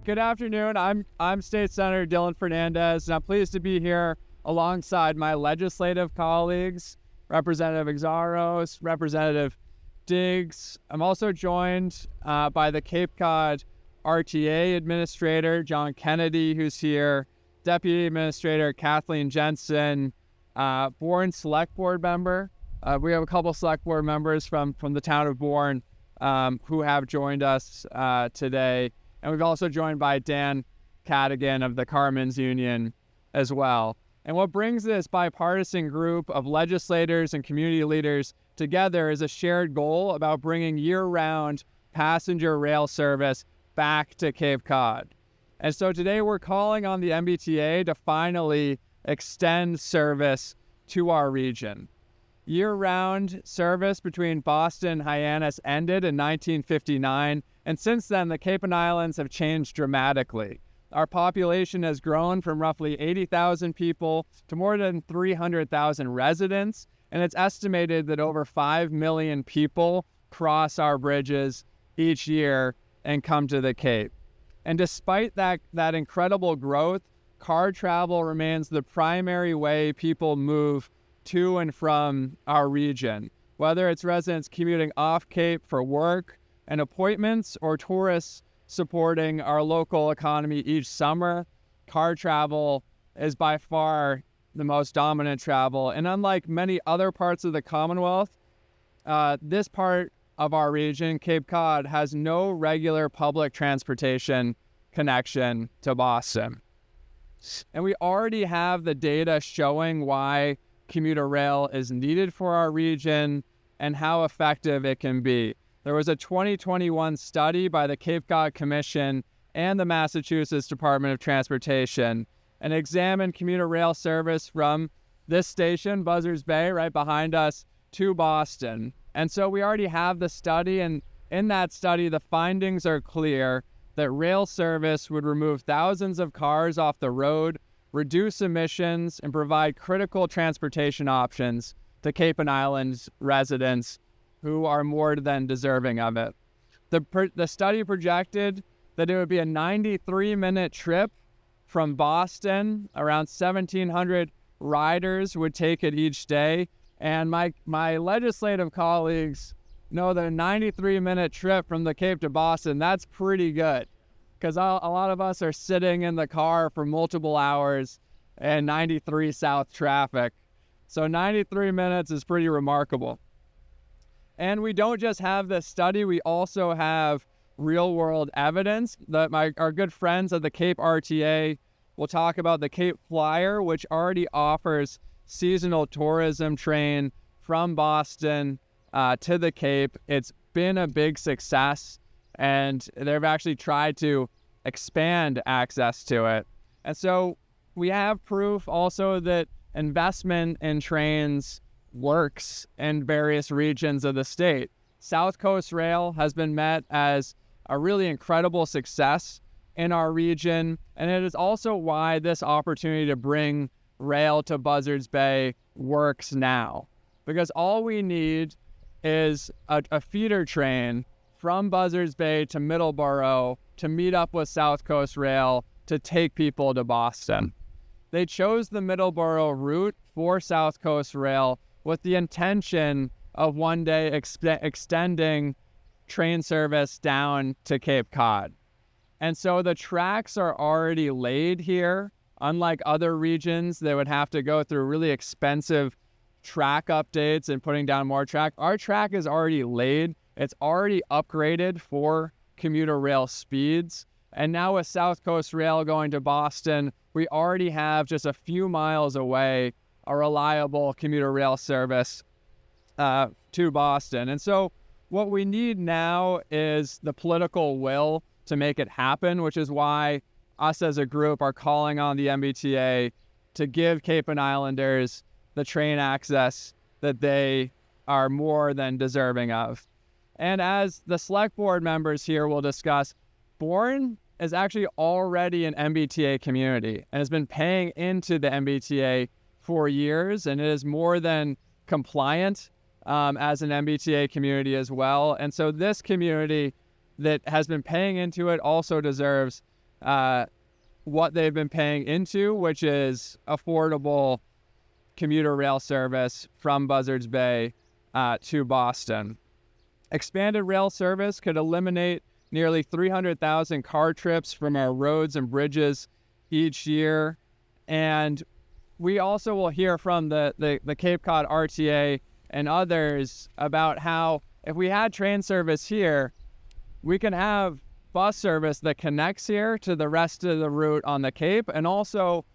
Good afternoon. I'm State Senator Dylan Fernandes, and I'm pleased to be here alongside my legislative colleagues, Representative Exaros, Representative Diggs. I'm also joined by the Cape Cod RTA Administrator, John Kennedy, who's here, Deputy Administrator Kathleen Jensen, Bourne Select Board member. We have a couple Select Board members from the town of Bourne who have joined us today. And we've also joined by Dan Cadigan of the Carmen's Union as well. And what brings this bipartisan group of legislators and community leaders together is a shared goal about bringing year-round passenger rail service back to Cape Cod. And so today we're calling on the MBTA to finally extend service to our region. Year-round service between Boston and Hyannis ended in 1959, and since then the Cape and Islands have changed dramatically. Our population has grown from roughly 80,000 people to more than 300,000 residents, and it's estimated that over 5 million people cross our bridges each year and come to the Cape. And despite that incredible growth, car travel remains the primary way people move to and from our region, whether it's residents commuting off Cape for work and appointments or tourists supporting our local economy each summer. Car travel is by far the most dominant travel. And unlike many other parts of the Commonwealth, this part of our region, Cape Cod, has no regular public transportation connection to Boston. And we already have the data showing why commuter rail is needed for our region and how effective it can be. There was a 2021 study by the Cape Cod Commission and the Massachusetts Department of Transportation and examined commuter rail service from this station, Buzzards Bay, right behind us, to Boston. And so we already have the study, and in that study, the findings are clear that rail service would remove thousands of cars off the road, reduce emissions, and provide critical transportation options to Cape and Islands residents who are more than deserving of it. The study projected that it would be a 93-minute trip from Boston. Around 1,700 riders would take it each day. And my legislative colleagues know that a 93-minute trip from the Cape to Boston, that's pretty good, because a lot of us are sitting in the car for multiple hours and 93 south traffic. So 93 minutes is pretty remarkable. And we don't just have this study, we also have real-world evidence that our good friends at the Cape RTA will talk about the Cape Flyer, which already offers seasonal tourism train from Boston to the Cape. It's been a big success, and they've actually tried to expand access to it. And so we have proof also that investment in trains works in various regions of the state. South Coast Rail has been met as a really incredible success in our region, and it is also why this opportunity to bring rail to Buzzards Bay works now. Because all we need is a feeder train from Buzzards Bay to Middleborough to meet up with South Coast Rail to take people to Boston. They chose the Middleborough route for South Coast Rail with the intention of one day extending train service down to Cape Cod. And so the tracks are already laid here. Unlike other regions that would have to go through really expensive track updates and putting down more track, our track is already laid. It's already upgraded for commuter rail speeds. And now with South Coast Rail going to Boston, we already have just a few miles away a reliable commuter rail service to Boston. And so what we need now is the political will to make it happen, which is why us as a group are calling on the MBTA to give Cape and Islanders the train access that they are more than deserving of. And as the select board members here will discuss, Bourne is actually already an MBTA community and has been paying into the MBTA for years, and it is more than compliant as an MBTA community as well. And so this community that has been paying into it also deserves what they've been paying into, which is affordable commuter rail service from Buzzards Bay to Boston. Expanded rail service could eliminate nearly 300,000 car trips from our roads and bridges each year. And we also will hear from the Cape Cod RTA and others about how if we had train service here, we can have bus service that connects here to the rest of the route on the Cape. And also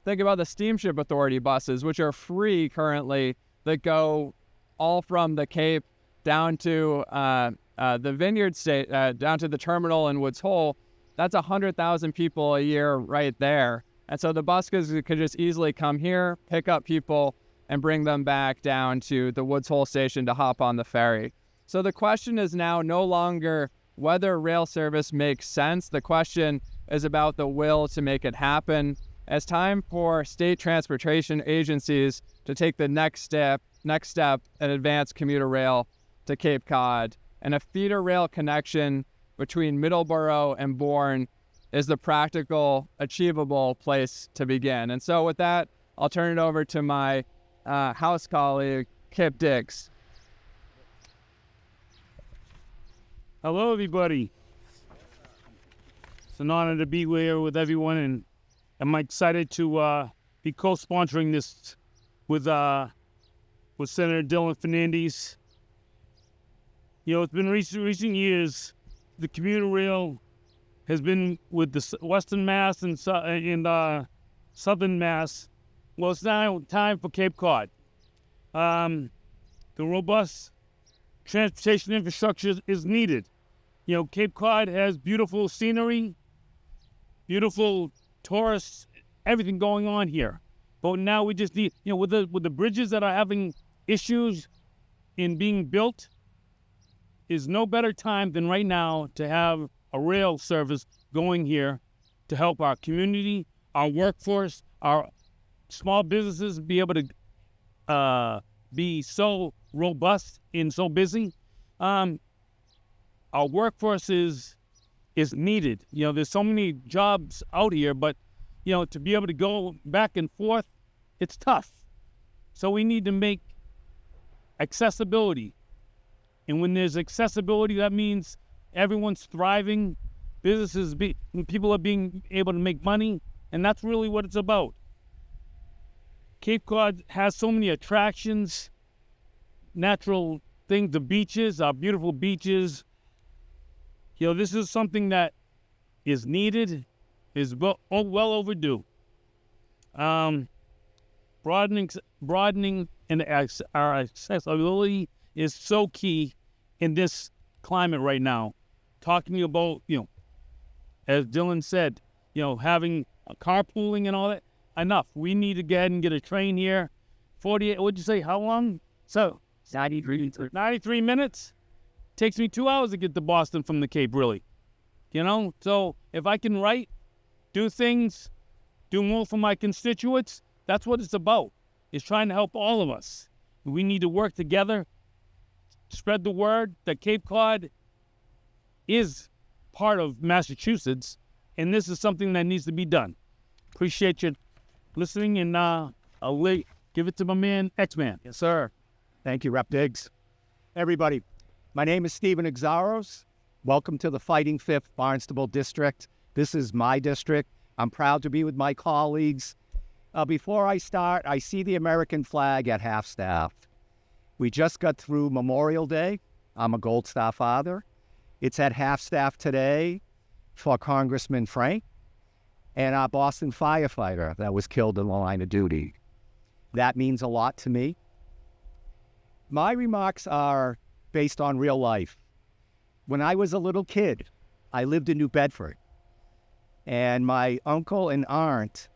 think about the Steamship Authority buses, which are free currently, that go all from the Cape down to the Vineyard State, down to the terminal in Woods Hole. That's 100,000 people a year right there. And so the buses could just easily come here, pick up people, and bring them back down to the Woods Hole station to hop on the ferry. So the question is now no longer whether rail service makes sense. The question is about the will to make it happen. It's time for state transportation agencies to take the next step and advance commuter rail to Cape Cod. And a feeder rail connection between Middleborough and Bourne is the practical, achievable place to begin. And so with that, I'll turn it over to my House colleague, Kip Diggs. Hello, everybody. It's an honor to be here with everyone, and I'm excited to be co-sponsoring this with Senator Dylan Fernandes. You know, it's been recent years, the commuter rail has been with the Western Mass and Southern Mass. Well, it's now time for Cape Cod. The robust transportation infrastructure is needed. You know, Cape Cod has beautiful scenery, beautiful tourists, everything going on here. But now we just need, you know, with the bridges that are having issues in being built, is no better time than right now to have a rail service going here to help our community, our workforce, our small businesses be able to be so robust and so busy. Our workforce is needed. You know, there's so many jobs out here, but, you know, to be able to go back and forth, it's tough. So we need to make accessibility. And when there's accessibility, that means everyone's thriving, people are being able to make money, and that's really what it's about. Cape Cod has so many attractions, natural things, the beaches, our beautiful beaches. You know, this is something that is needed, is well overdue. Broadening and our accessibility is so key in this climate right now. Talking about, you know, as Dylan said, you know, having a carpooling and all that, enough. We need to go ahead and get a train here. 48, what'd you say, how long? So, 93 minutes? Takes me 2 hours to get to Boston from the Cape, really. You know, so if I can write, do things, do more for my constituents, that's what it's about. It's trying to help all of us. We need to work together, spread the word that Cape Cod is part of Massachusetts, and this is something that needs to be done. Appreciate you listening, and I'll give it to my man, X-Man. Yes, sir. Thank you, Rep. Diggs. Everybody, my name is Stephen Exaros. Welcome to the Fighting Fifth Barnstable District. This is my district. I'm proud to be with my colleagues. Before I start, I see the American flag at half-staff. We just got through Memorial Day. I'm a Gold Star father. It's at half-staff today for Congressman Frank and our Boston firefighter that was killed in the line of duty. That means a lot to me. My remarks are based on real life. When I was a little kid, I lived in New Bedford, and my uncle and aunt,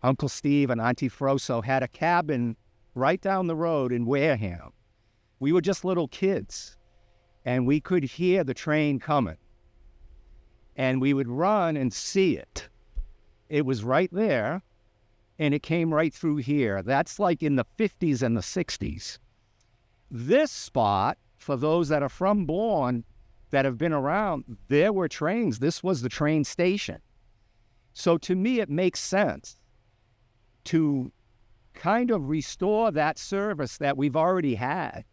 Uncle Steve and Auntie Froso, had a cabin right down the road in Wareham. We were just little kids, and we could hear the train coming, and we would run and see it. It was right there, and it came right through here. That's like in the 50s and the 60s. This spot, for those that are from Bourne, that have been around, there were trains. This was the train station. So to me, it makes sense to kind of restore that service that we've already had.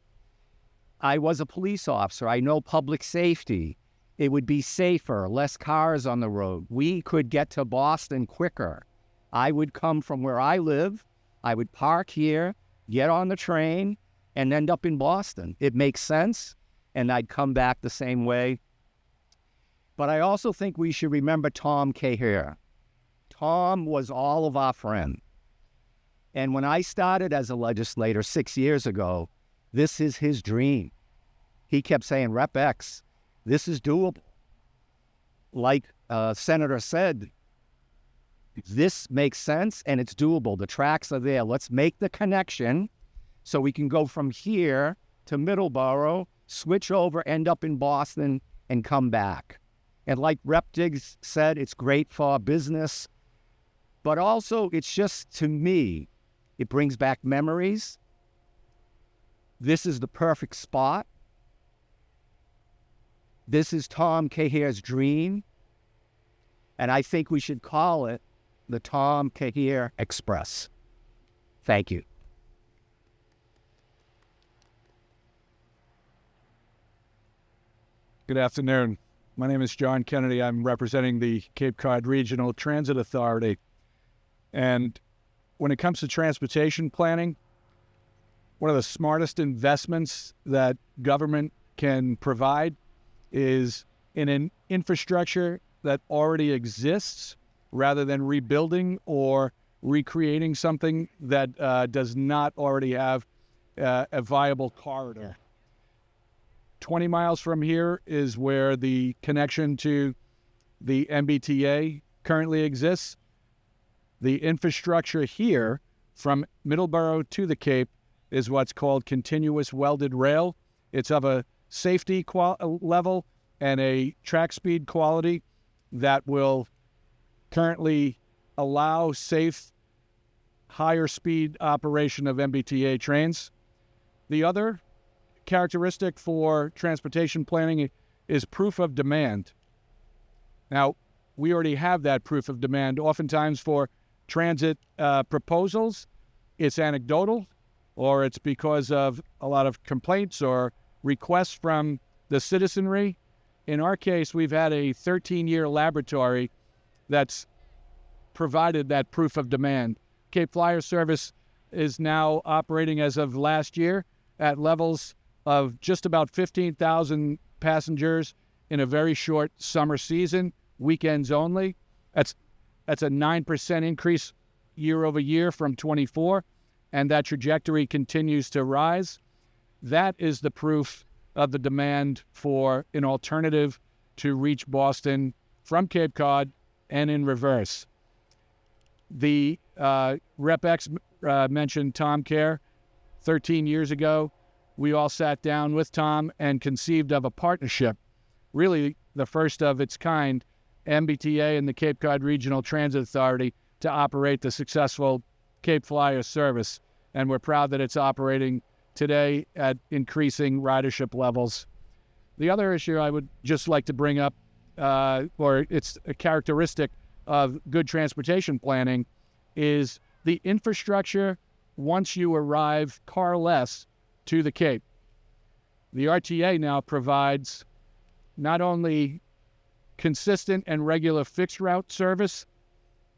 I was a police officer. I know public safety. It would be safer, less cars on the road. We could get to Boston quicker. I would come from where I live. I would park here, get on the train, and end up in Boston. It makes sense, and I'd come back the same way. But I also think we should remember Tom Cahill. Tom was all of our friend. And when I started as a legislator 6 years ago, this is his dream. He kept saying, Rep X, this is doable. Like Senator said, this makes sense and it's doable. The tracks are there. Let's make the connection so we can go from here to Middleborough, switch over, end up in Boston, and come back. And like Rep Diggs said, it's great for business, but also it's just, to me, it brings back memories. This is the perfect spot. This is Tom Cahill's dream. And I think we should call it the Tom Cahill Express. Thank you. Good afternoon. My name is John Kennedy. I'm representing the Cape Cod Regional Transit Authority. And when it comes to transportation planning, one of the smartest investments that government can provide is in an infrastructure that already exists rather than rebuilding or recreating something that does not already have a viable corridor. 20 miles from here is where the connection to the MBTA currently exists. The infrastructure here from Middleborough to the Cape is what's called continuous welded rail. It's of a safety level and a track speed quality that will currently allow safe, higher speed operation of MBTA trains. The other characteristic for transportation planning is proof of demand. Now, we already have that proof of demand. Oftentimes for transit proposals, it's anecdotal, or it's because of a lot of complaints or requests from the citizenry. In our case, we've had a 13-year laboratory that's provided that proof of demand. Cape Flyer service is now operating as of last year at levels of just about 15,000 passengers in a very short summer season, weekends only. That's a 9% increase year over year from 24, and that trajectory continues to rise. That is the proof of the demand for an alternative to reach Boston from Cape Cod and in reverse. The Rep X mentioned Tom Care. 13 years ago, we all sat down with Tom and conceived of a partnership, really the first of its kind, MBTA and the Cape Cod Regional Transit Authority, to operate the successful Cape Flyer service. And we're proud that it's operating today at increasing ridership levels. The other issue I would just like to bring up, or it's a characteristic of good transportation planning, is the infrastructure once you arrive carless to the Cape. The RTA now provides not only consistent and regular fixed route service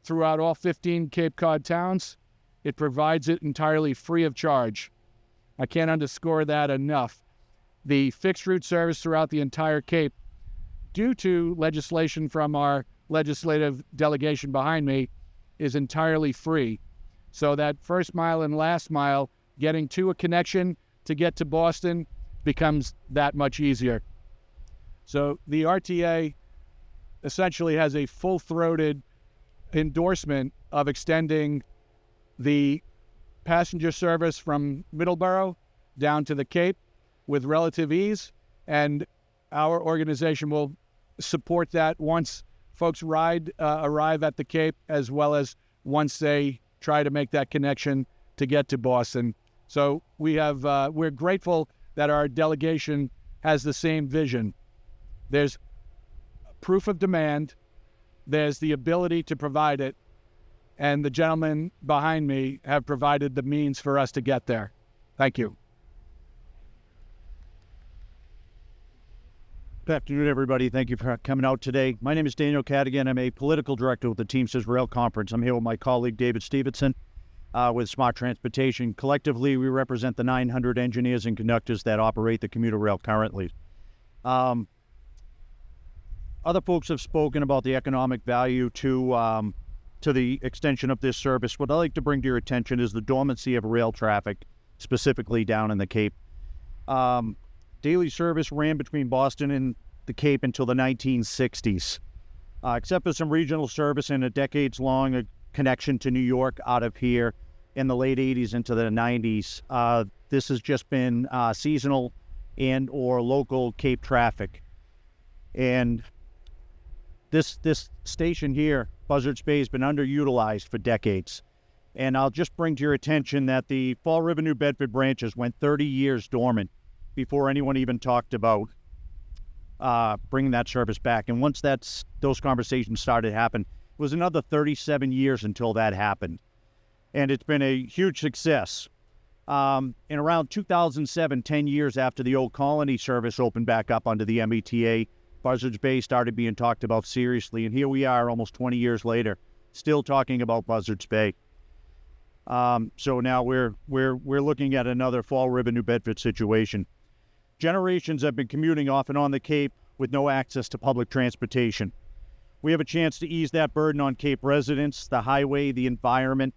throughout all 15 Cape Cod towns, it provides it entirely free of charge. I can't underscore that enough. The fixed route service throughout the entire Cape, due to legislation from our legislative delegation behind me, is entirely free. So that first mile and last mile, getting to a connection to get to Boston, becomes that much easier. So the RTA essentially has a full-throated endorsement of extending the passenger service from Middleborough down to the Cape with relative ease, and our organization will support that once folks arrive at the Cape, as well as once they try to make that connection to get to Boston. So we're grateful that our delegation has the same vision. There's proof of demand. There's the ability to provide it. And the gentlemen behind me have provided the means for us to get there. Thank you. Good afternoon, everybody. Thank you for coming out today. My name is Daniel Cadigan. I'm a political director with the Teamsters Rail Conference. I'm here with my colleague, David Stevenson, with Smart Transportation. Collectively, we represent the 900 engineers and conductors that operate the commuter rail currently. Other folks have spoken about the economic value to the extension of this service. What I'd like to bring to your attention is the dormancy of rail traffic, specifically down in the Cape. Daily service ran between Boston and the Cape until the 1960s. Except for some regional service and a decades-long connection to New York out of here in the late 80s into the 90s, this has just been seasonal and or local Cape traffic. And this station here, Buzzards Bay, has been underutilized for decades. And I'll just bring to your attention that the Fall River New Bedford branches went 30 years dormant before anyone even talked about bringing that service back. And once those conversations started to happen, it was another 37 years until that happened. And it's been a huge success. In around 2007, 10 years after the old Colony service opened back up under the MBTA, Buzzards Bay started being talked about seriously. And here we are almost 20 years later, still talking about Buzzards Bay. So now we're looking at another Fall River New Bedford situation. Generations have been commuting off and on the Cape with no access to public transportation. We have a chance to ease that burden on Cape residents, the highway, the environment,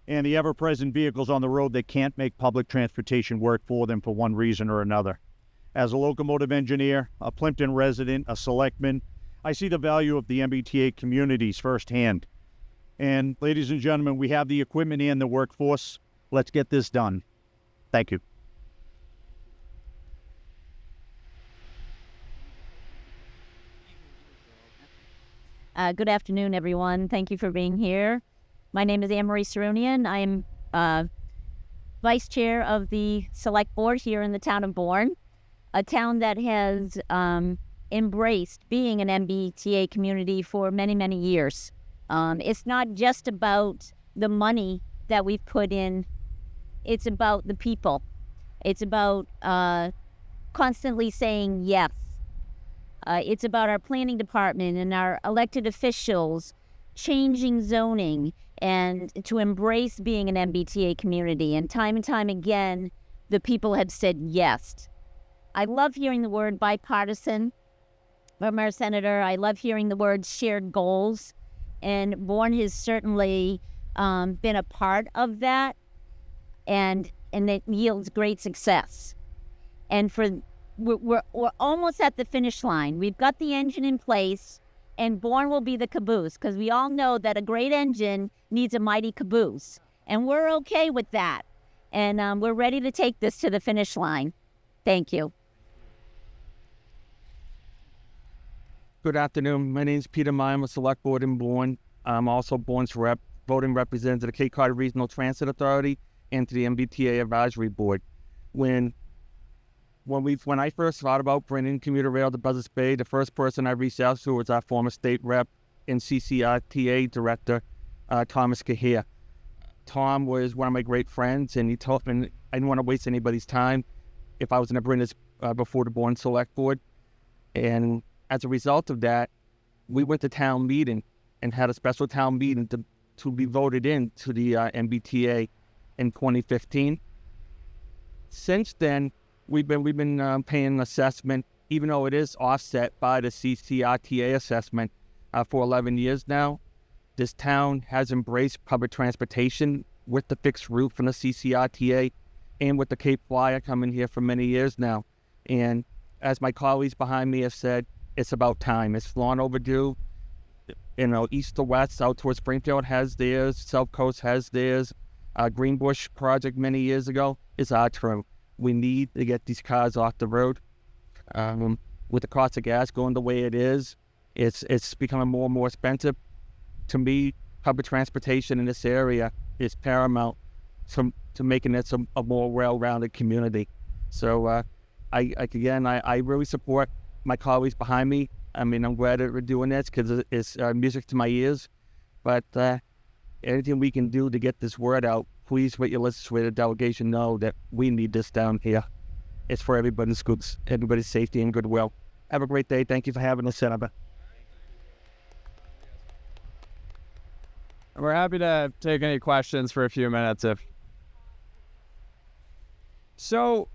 and the ever-present vehicles on the road that can't make public transportation work for them for one reason or another. As a locomotive engineer, a Plimpton resident, a selectman, I see the value of the MBTA communities firsthand. And ladies and gentlemen, we have the equipment and the workforce. Let's get this done. Thank you. Good afternoon, everyone. Thank you for being here. My name is Anne-Marie Sarunian. I'm Vice Chair of the Select Board here in the town of Bourne, a town that has embraced being an MBTA community for many, many years. It's not just about the money that we've put in. It's about the people. It's about constantly saying yes. It's about our planning department and our elected officials changing zoning and to embrace being an MBTA community. And time again, the people have said yes. I love hearing the word bipartisan from our senator. I love hearing the word shared goals. And Bourne has certainly been a part of that, and it yields great success. And we're almost at the finish line. We've got the engine in place, and Bourne will be the caboose, because we all know that a great engine needs a mighty caboose. And we're okay with that. And we're ready to take this to the finish line. Thank you. Good afternoon. My name is Peter Meyer. I'm a select board in Bourne. I'm also Bourne's voting representative to the Cape Cod Regional Transit Authority and to the MBTA Advisory Board. When I first thought about bringing commuter rail to Buzzards Bay, the first person I reached out to was our former state rep and CCRTA director, Thomas Cahir. Tom was one of my great friends, and he told me I didn't want to waste anybody's time if I was going to bring this before the Bourne Select Board. And as a result of that, we went to town meeting and had a special town meeting to be voted in to the MBTA in 2015. Since then, we've been paying assessment, even though it is offset by the CCRTA assessment for 11 years now. This town has embraced public transportation with the fixed route from the CCRTA and with the Cape Flyer coming here for many years now. And as my colleagues behind me have said, it's about time. It's long overdue. You know, east to west, south towards Springfield has theirs, South Coast has theirs. Greenbush project many years ago is our turn. We need to get these cars off the road. With the cost of gas going the way it is, it's becoming more and more expensive. To me, public transportation in this area is paramount to making this a more well-rounded community. So I really support my colleagues behind me. I mean, I'm glad that we're doing this because it's music to my ears. But anything we can do to get this word out, please let your legislative delegation know that we need this down here. It's for everybody's schools, everybody's safety and goodwill. Have a great day. Thank you for having us, Senator. We're happy to take any questions for a few minutes. So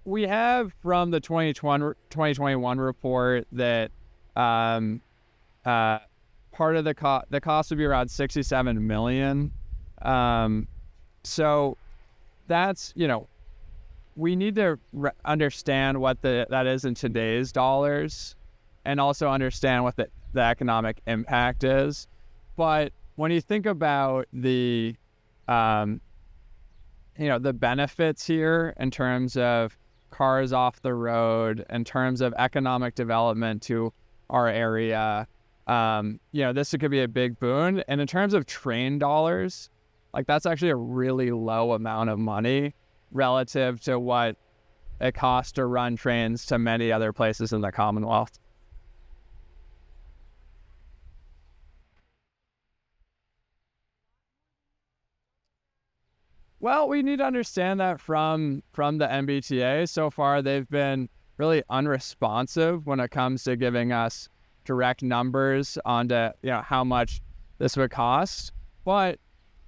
we have from the 2021 report that part of the cost would be around $67 million. So that's, we need to understand what that is in today's dollars, and also understand what the economic impact is. But when you think about the benefits here in terms of cars off the road, in terms of economic development to our area, this could be a big boon. And in terms of train dollars, like that's actually a really low amount of money relative to what it costs to run trains to many other places in the Commonwealth. Well, we need to understand that from the MBTA. So far, they've been really unresponsive when it comes to giving us direct numbers onto how much this would cost. But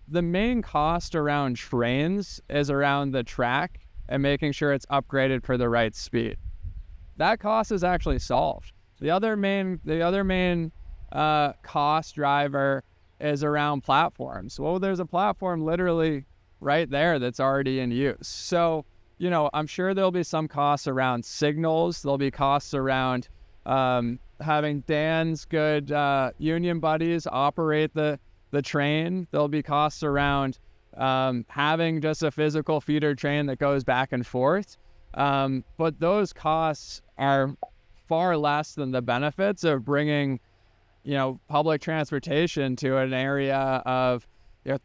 the main cost around trains is around the track and making sure it's upgraded for the right speed. That cost is actually solved. The other main cost driver is around platforms. Well, there's a platform literally right there that's already in use. So, I'm sure there'll be some costs around signals. There'll be costs around having Dan's good union buddies operate the train. There'll be costs around having just a physical feeder train that goes back and forth. But those costs are far less than the benefits of bringing, public transportation to an area of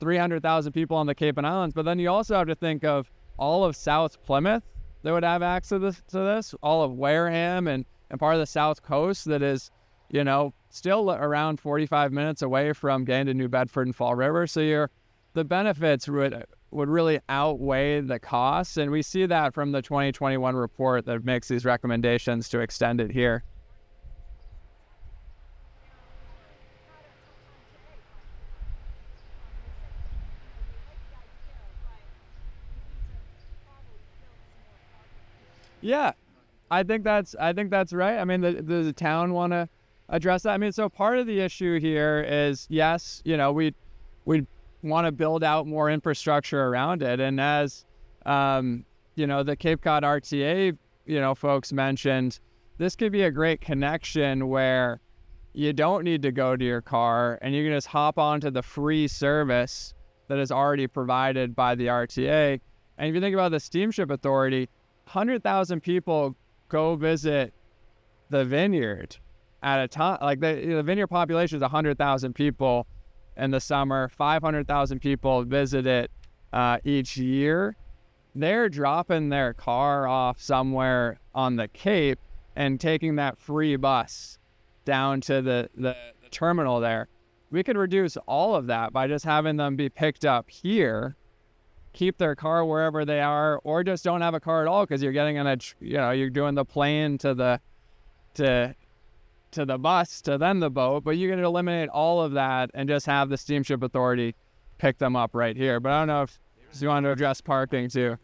300,000 people on the Cape and Islands. But then you also have to think of all of South Plymouth that would have access to this, all of Wareham and part of the South Coast that is, still around 45 minutes away from getting to New Bedford and Fall River. So the benefits would really outweigh the costs. And we see that from the 2021 report that makes these recommendations to extend it here. Yeah, I think that's right. I mean, the town want to address that. I mean, so part of the issue here is, yes, we want to build out more infrastructure around it. And as, the Cape Cod RTA, folks mentioned, this could be a great connection where you don't need to go to your car and you can just hop onto the free service that is already provided by the RTA. And if you think about the Steamship Authority, 100,000 people go visit the Vineyard at a time. Like the Vineyard population is 100,000 people in the summer. 500,000 people visit it each year. They're dropping their car off somewhere on the Cape and taking that free bus down to the terminal there. We could reduce all of that by just having them be picked up here, keep their car wherever they are, or just don't have a car at all because you're getting on you're doing the plane to the bus to then the boat. But you can eliminate all of that and just have the Steamship Authority pick them up right here. But I don't know if you want to address parking too.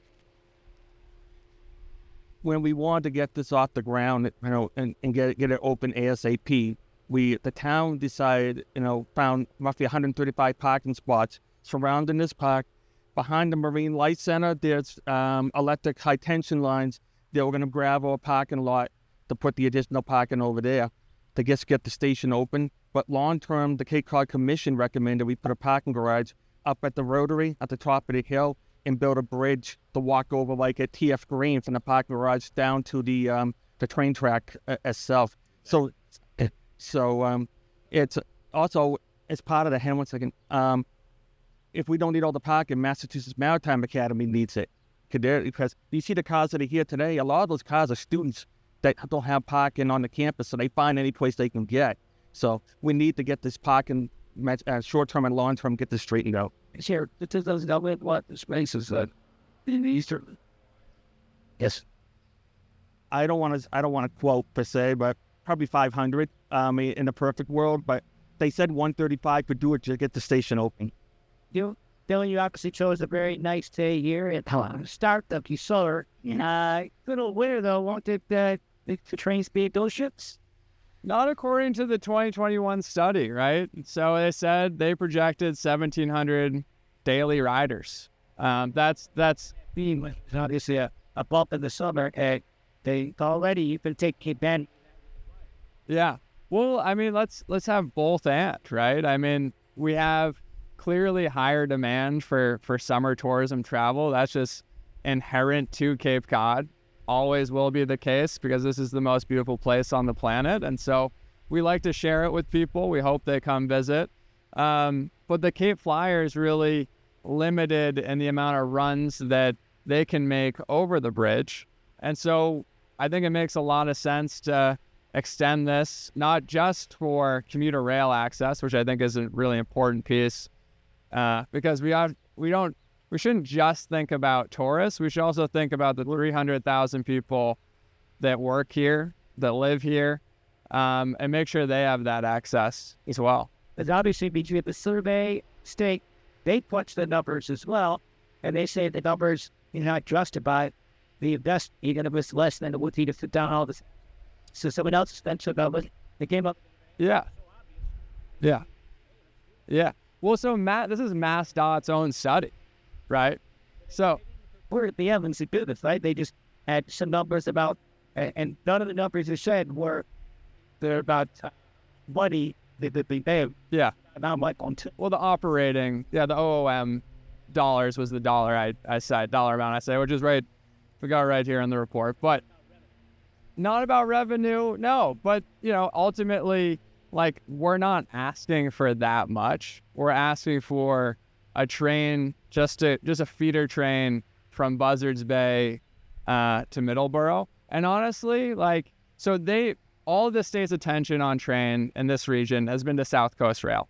When we wanted to get this off the ground, and get it open ASAP, the town decided, found roughly 135 parking spots surrounding this park. Behind the Marine Light Center, there's electric high tension lines. They were going to gravel a parking lot to put the additional parking over there to just get the station open. But long term, the Cape Cod Commission recommended we put a parking garage up at the Rotary at the top of the hill and build a bridge to walk over like at TF Green from the parking garage down to the train track itself. So it's also, it's part of the hand. 1 second. If we don't need all the parking, Massachusetts Maritime Academy needs it. Because you see the cars that are here today, a lot of those cars are students that don't have parking on the campus, so they find any place they can get. So we need to get this parking, short-term and long-term, get this straightened out. Here, it doesn't know what the spaces that in the eastern. Yes. I don't want to quote per se, but probably 500 in a perfect world. But they said 135 could do it to get the station open. Dylan, you obviously chose a very nice day here at Startup. You saw her. Good old winter though, won't it? The trains be those ships? Not according to the 2021 study, right? So they said they projected 1,700 daily riders. That's being obviously a bump in the summer. They already you can take advantage. Yeah. Well, I mean, let's have both and, right? I mean, we have clearly higher demand for summer tourism travel. That's just inherent to Cape Cod. Always will be the case because this is the most beautiful place on the planet. And so we like to share it with people. We hope they come visit. But the Cape Flyers really limited in the amount of runs that they can make over the bridge. And so I think it makes a lot of sense to extend this, not just for commuter rail access, which I think is a really important piece, because we shouldn't just think about tourists. We should also think about the 300,000 people that work here, that live here, and make sure they have that access as well. Because obviously between the survey state, they punch the numbers as well, and they say the numbers are not justified. The invest even if it's less than it would be to sit down all this. So someone else spent some numbers. They came up. Yeah. Well, so this is MassDOT's own study, right? So we're at the Evans to do this, right? They just had some numbers about, and none of the numbers they said were they're about money that they pay. Yeah. And I'm like on. Well, the operating, the OOM dollars was the dollar I said, dollar amount I say, which is right. We got it right here in the report, but not about revenue. No, but ultimately, like, we're not asking for that much. We're asking for a train, just a feeder train from Buzzards Bay to Middleborough. And honestly, like, so all of the state's attention on train in this region has been to South Coast Rail.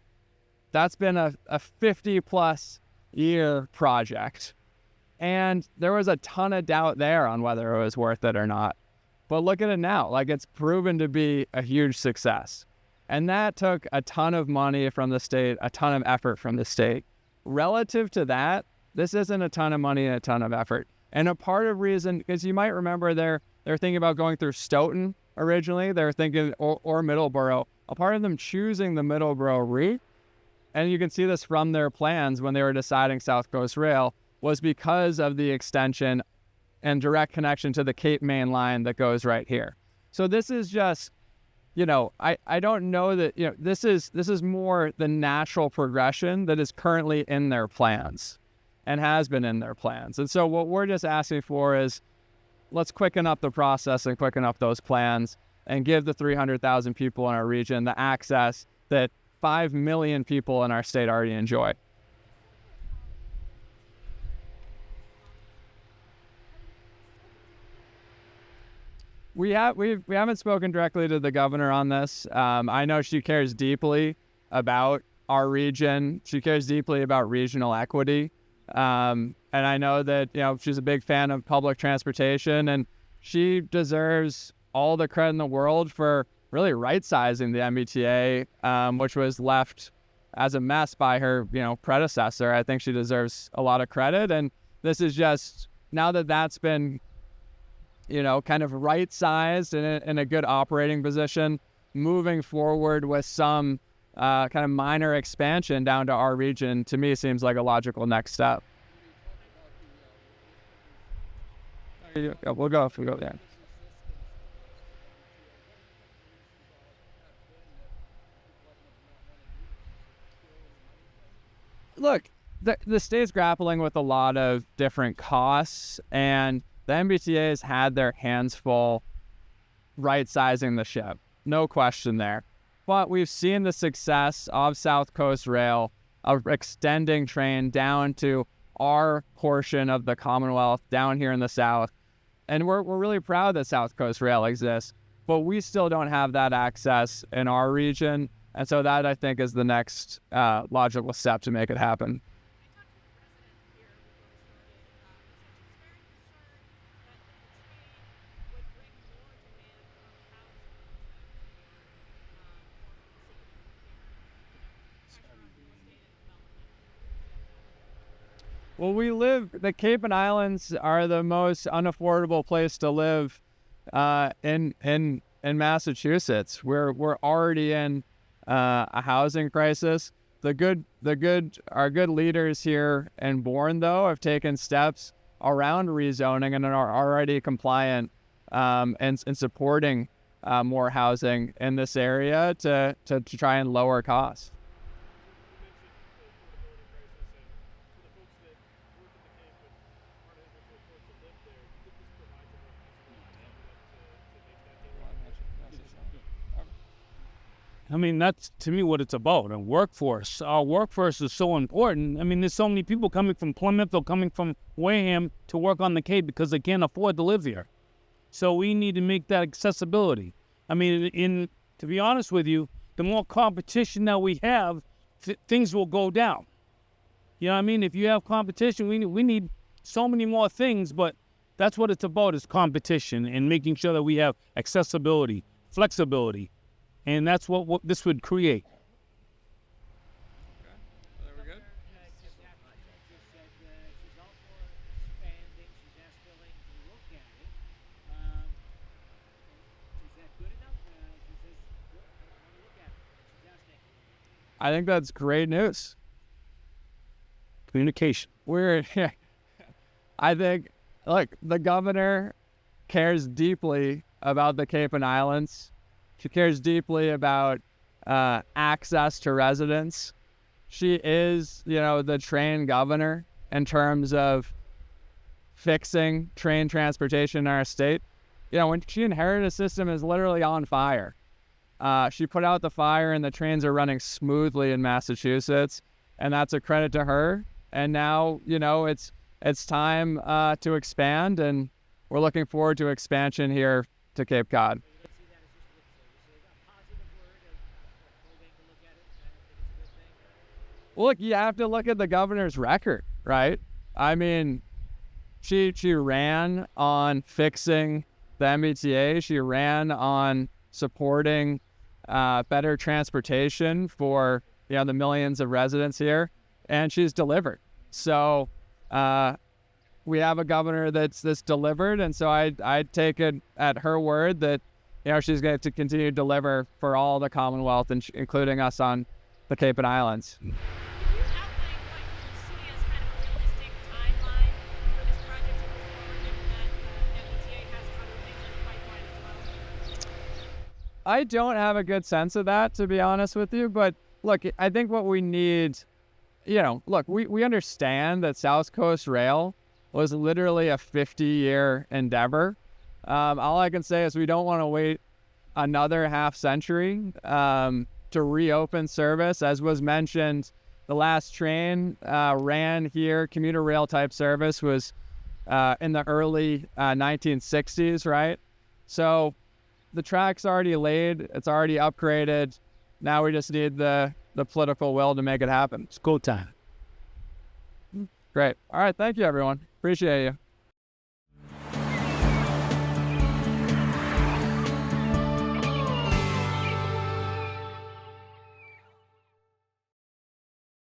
That's been a 50+ year project. And there was a ton of doubt there on whether it was worth it or not. But look at it now. Like, it's proven to be a huge success. And that took a ton of money from the state, a ton of effort from the state. Relative to that, this isn't a ton of money and a ton of effort. And a part of reason, because you might remember they're thinking about going through Stoughton originally. They're thinking, or Middleborough. A part of them choosing the Middleborough route, and you can see this from their plans when they were deciding South Coast Rail, was because of the extension and direct connection to the Cape Main line that goes right here. So this is just, I don't know that, this is more the natural progression that is currently in their plans and has been in their plans. And so what we're just asking for is, let's quicken up the process and quicken up those plans and give the 300,000 people in our region the access that 5 million people in our state already enjoy. We haven't spoken directly to the governor on this. I know she cares deeply about our region. She cares deeply about regional equity. And I know that, she's a big fan of public transportation, and she deserves all the credit in the world for really right-sizing the MBTA, which was left as a mess by her, predecessor. I think she deserves a lot of credit. And this is just, now that that's been kind of right-sized and in a good operating position, moving forward with some kind of minor expansion down to our region, to me, seems like a logical next step. We'll go if we go there. Look, the state's grappling with a lot of different costs, and the MBTA has had their hands full right-sizing the ship. No question there. But we've seen the success of South Coast Rail of extending train down to our portion of the Commonwealth down here in the South. And we're really proud that South Coast Rail exists, but we still don't have that access in our region. And so that, I think, is the next logical step to make it happen. Well, the Cape and Islands are the most unaffordable place to live in Massachusetts. We're already in a housing crisis. Our good leaders here in Bourne, though, have taken steps around rezoning and are already compliant and supporting more housing in this area to try and lower costs. I mean, that's, to me, what it's about, a workforce. Our workforce is so important. I mean, there's so many people coming from Plymouth or coming from Wareham to work on the Cape because they can't afford to live here. So we need to make that accessibility. I mean, to be honest with you, the more competition that we have, things will go down. You know what I mean? If you have competition, we need so many more things, but that's what it's about, is competition and making sure that we have accessibility, flexibility. And that's what this would create. I think that's great news. Communication. I think, look, the governor cares deeply about the Cape and Islands. She cares deeply about access to residents. She is, the train governor in terms of fixing train transportation in our state. When she inherited a system is literally on fire. She put out the fire and the trains are running smoothly in Massachusetts, and that's a credit to her. And now, it's time to expand, and we're looking forward to expansion here to Cape Cod. Well, look, you have to look at the governor's record, right? I mean, she ran on fixing the MBTA. She ran on supporting better transportation for the millions of residents here, and she's delivered. So we have a governor that's delivered, and so I take it at her word that she's going to continue to deliver for all the Commonwealth, including us on the Cape and Islands. I don't have a good sense of that, to be honest with you. But look, I think what we need, we understand that South Coast Rail was literally a 50-year endeavor. All I can say is we don't want to wait another half century to reopen service. As was mentioned, the last train ran here, commuter rail type service, was in the early 1960s, right? So the track's already laid, it's already upgraded. Now we just need the political will to make it happen. It's go time. Great. All right, thank you, everyone. Appreciate you.